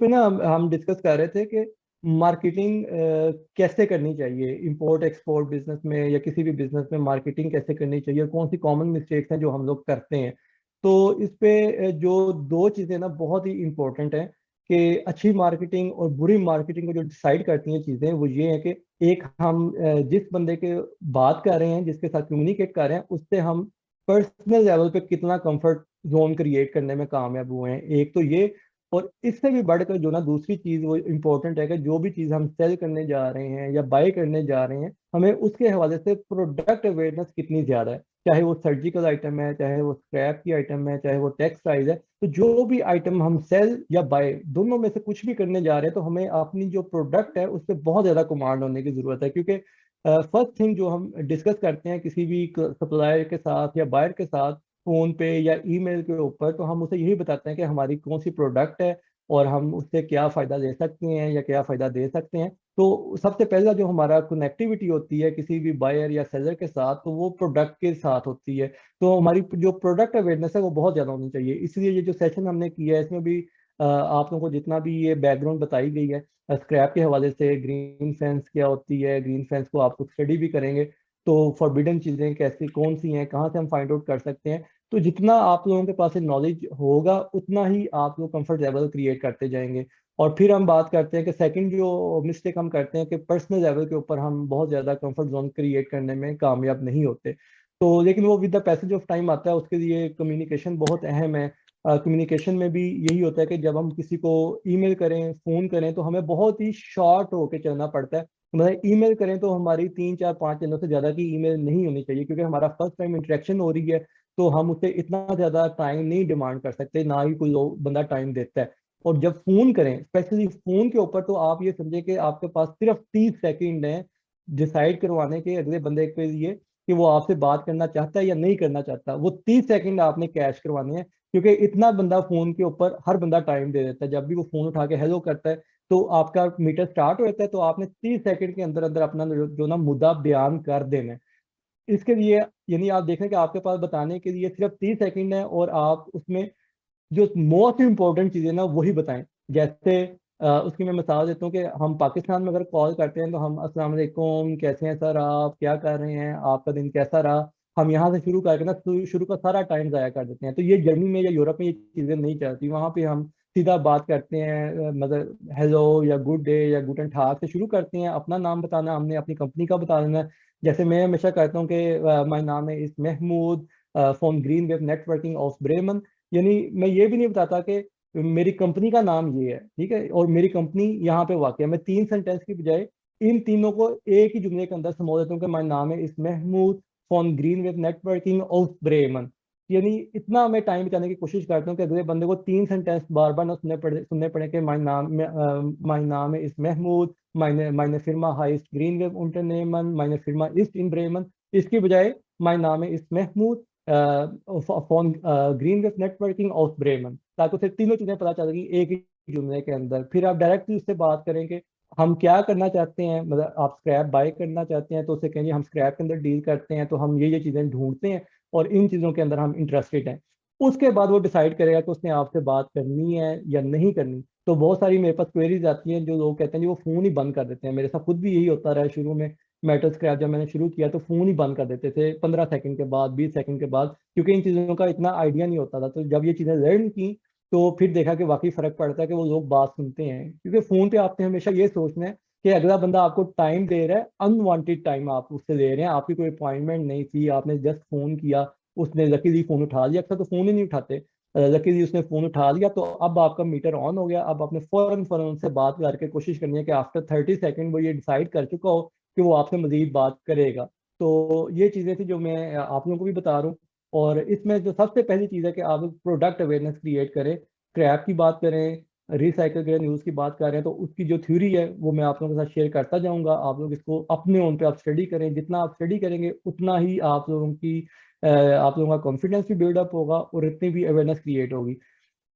पे ना हम डिस्कस कर रहे थे कि मार्केटिंग कैसे करनी चाहिए इंपोर्ट एक्सपोर्ट बिजनेस में या किसी भी बिजनेस में मार्केटिंग कैसे करनी चाहिए, कौन सी कॉमन मिस्टेक्स हैं जो हम लोग करते हैं। तो इस पे जो दो चीज़ें ना बहुत ही इंपॉर्टेंट हैं कि अच्छी मार्केटिंग और बुरी मार्केटिंग को जो डिसाइड करती हैं चीज़ें वो ये है कि एक हम जिस बंदे के बात कर रहे हैं, जिसके साथ कम्युनिकेट कर रहे हैं, उससे हम पर्सनल लेवल पे कितना कंफर्ट जोन क्रिएट करने में कामयाब हुए हैं, एक तो ये। और इससे भी बढ़कर जो ना दूसरी चीज वो इम्पोर्टेंट है कि जो भी चीज हम सेल करने जा रहे हैं या बाय करने जा रहे हैं, हमें उसके हवाले से प्रोडक्ट अवेयरनेस कितनी ज्यादा है। चाहे वो सर्जिकल आइटम है, चाहे वो स्क्रैप की आइटम है, चाहे वो टेक्सटाइल है, तो जो भी आइटम हम सेल या बाय दोनों में से कुछ भी करने जा रहे हैं, तो हमें अपनी जो प्रोडक्ट है उस पर बहुत ज्यादा कमांड होने की जरूरत है। क्योंकि फर्स्ट थिंग जो हम डिस्कस करते हैं किसी भी सप्लायर के साथ या बायर के साथ फोन पे या ईमेल के ऊपर, तो हम उसे यही बताते हैं कि हमारी कौन सी प्रोडक्ट है और हम उससे क्या फायदा ले सकते हैं या क्या फायदा दे सकते हैं। तो सबसे पहला जो हमारा कनेक्टिविटी होती है किसी भी बायर या सेलर के साथ, तो वो प्रोडक्ट के साथ होती है। तो हमारी जो प्रोडक्ट अवेयरनेस है वो बहुत ज्यादा होनी चाहिए। इसलिए ये जो सेशन हमने किया है इसमें भी आप लोगों को जितना भी ये बैकग्राउंड बताई गई है स्क्रैप के हवाले से, ग्रीन फेंस क्या होती है, ग्रीन फेंस को आप लोग स्टडी भी करेंगे, तो फॉरबिडन चीजें कैसी कौन सी हैं, कहाँ से हम फाइंड आउट कर सकते हैं। तो जितना आप लोगों के पास नॉलेज होगा उतना ही आप लोग कंफर्ट लेवल क्रिएट करते जाएंगे। और फिर हम बात करते हैं कि सेकंड जो मिस्टेक हम करते हैं कि पर्सनल लेवल के ऊपर हम बहुत ज़्यादा कंफर्ट जोन क्रिएट करने में कामयाब नहीं होते। तो लेकिन वो with the passage of time आता है, उसके लिए कम्युनिकेशन बहुत अहम है। कम्युनिकेशन में भी यही होता है कि जब हम किसी को ईमेल करें, फ़ोन करें, तो हमें बहुत ही शॉर्ट होके चलना पड़ता है। मतलब ईमेल करें तो हमारी 3 4 5 लाइनों से ज़्यादा की ईमेल नहीं होनी चाहिए, क्योंकि हमारा फर्स्ट टाइम इंटरेक्शन हो रही है, तो हम उससे इतना ज्यादा टाइम नहीं डिमांड कर सकते, ना ही कोई लोग बंदा टाइम देता है। और जब फोन करें, स्पेशली फोन के ऊपर, तो आप ये समझे कि आपके पास सिर्फ 30 सेकंड हैं डिसाइड करवाने के अगले बंदे के लिए कि वो आपसे बात करना चाहता है या नहीं करना चाहता। वो 30 सेकंड आपने कैश करवाने हैं, क्योंकि इतना बंदा फोन के ऊपर हर बंदा टाइम दे देता है। जब भी वो फोन उठा के हेलो करता है तो आपका मीटर स्टार्ट हो जाता है, तो आपने 30 सेकंड के अंदर अंदर अपना जो ना मुद्दा बयान कर देना है। इसके लिए यानी आप देखें कि आपके पास बताने के लिए सिर्फ 30 सेकंड है, और आप उसमें जो मोस्ट इंपॉर्टेंट चीजें ना वही बताएं। जैसे उसकी मैं मिसाल देता हूँ कि हम पाकिस्तान में अगर कॉल करते हैं तो हम अस्सलाम वालेकुम, कैसे हैं सर, आप क्या कर रहे हैं, आपका दिन कैसा रहा, हम यहाँ से शुरू करके ना शुरू का सारा टाइम जाया कर देते हैं। तो ये जर्मनी में या यूरोप में ये चीजें नहीं चलती। वहाँ पे हम सीधा बात करते हैं, मतलब हेलो या गुड डे या गुडन ठाक से शुरू करते हैं। अपना नाम बताना, हमने अपनी कंपनी का बता देना है। जैसे मैं हमेशा कहता हूँ कि माय नाम है इस Mahmood from green web networking of Bremen. यानी मैं ये भी नहीं बताता कि मेरी कंपनी का नाम ये है, ठीक है, और मेरी कंपनी यहाँ पे वाक़ है। मैं 3 सेंटेंस की बजाय इन तीनों को एक ही जुमले के अंदर समझ देता हूँ कि माय नाम है इस Mahmood from green web networking of Bremen. यानी इतना मैं टाइम बचाने की कोशिश करता हूँ कि अगले बंदे को 3 सेंटेंस बार बार ना सुनने पड़े कि माय नाम है इस Mahmood, meine Firma heißt Greenweb Unternehmen, meine Firma ist in Bremen। इसकी बजाय माय नाम है इस Mahmood von Greenwave networking of Bremen, ताकि उसे तीनों चीजें पता चल गई एक ही जुमले के अंदर। फिर आप डायरेक्टली उससे बात करेंगे हम क्या करना चाहते हैं। मतलब आप स्क्रैप बाय करना चाहते हैं तो उसे कहेंगे हम स्क्रैप के अंदर डील करते हैं, तो हम ये चीजें ढूंढते हैं और इन चीजों के अंदर हम इंटरेस्टेड हैं। उसके बाद वो डिसाइड करेगा कि उसने आपसे बात करनी है या नहीं करनी। तो बहुत सारी मेरे पास क्वेरीज आती हैं जो लोग कहते हैं जी वो फोन ही बंद कर देते हैं। मेरे साथ खुद भी यही होता रहा शुरू में। मेटल स्क्रैप जब मैंने शुरू किया तो फोन ही बंद कर देते थे 15 सेकंड के बाद, 20 सेकंड के बाद, क्योंकि इन चीज़ों का इतना आइडिया नहीं होता था। तो जब ये चीज़ें लर्न की तो फिर देखा कि वाकई फर्क पड़ता है कि वो लोग बात सुनते हैं। क्योंकि फोन पे आपने हमेशा ये सोचना है कि अगला बंदा आपको टाइम दे रहा है, अनवांटेड टाइम आप उससे ले रहे हैं, आपकी कोई अपॉइंटमेंट नहीं थी, आपने जस्ट फोन किया, उसने लकीली फोन उठा लिया। अक्सर तो फोन ही नहीं उठाते, लकीली उसने फोन उठा लिया, तो अब आपका मीटर ऑन हो गया। अब आपने फौरन फौरन उनसे बात करके कोशिश करनी है कि आफ्टर 30 सेकंड वो ये डिसाइड कर चुका हो कि वो आपसे मजीद बात करेगा। तो ये चीज़ें थी जो मैं आप लोगों को भी बता रहा हूँ। और इसमें जो सबसे पहली चीज़ है कि आप प्रोडक्ट अवेयरनेस क्रिएट करें। क्रैप की बात करें, रिसाइकल ग्रेन न्यूज़ की बात कर रहे हैं, तो उसकी जो थ्योरी है वो मैं आप लोगों के साथ शेयर करता जाऊंगा। आप लोग इसको अपने ओन पे आप स्टडी करें। जितना आप स्टडी करेंगे उतना ही आप लोगों का कॉन्फिडेंस भी बिल्डअप होगा और इतनी भी अवेयरनेस क्रिएट होगी।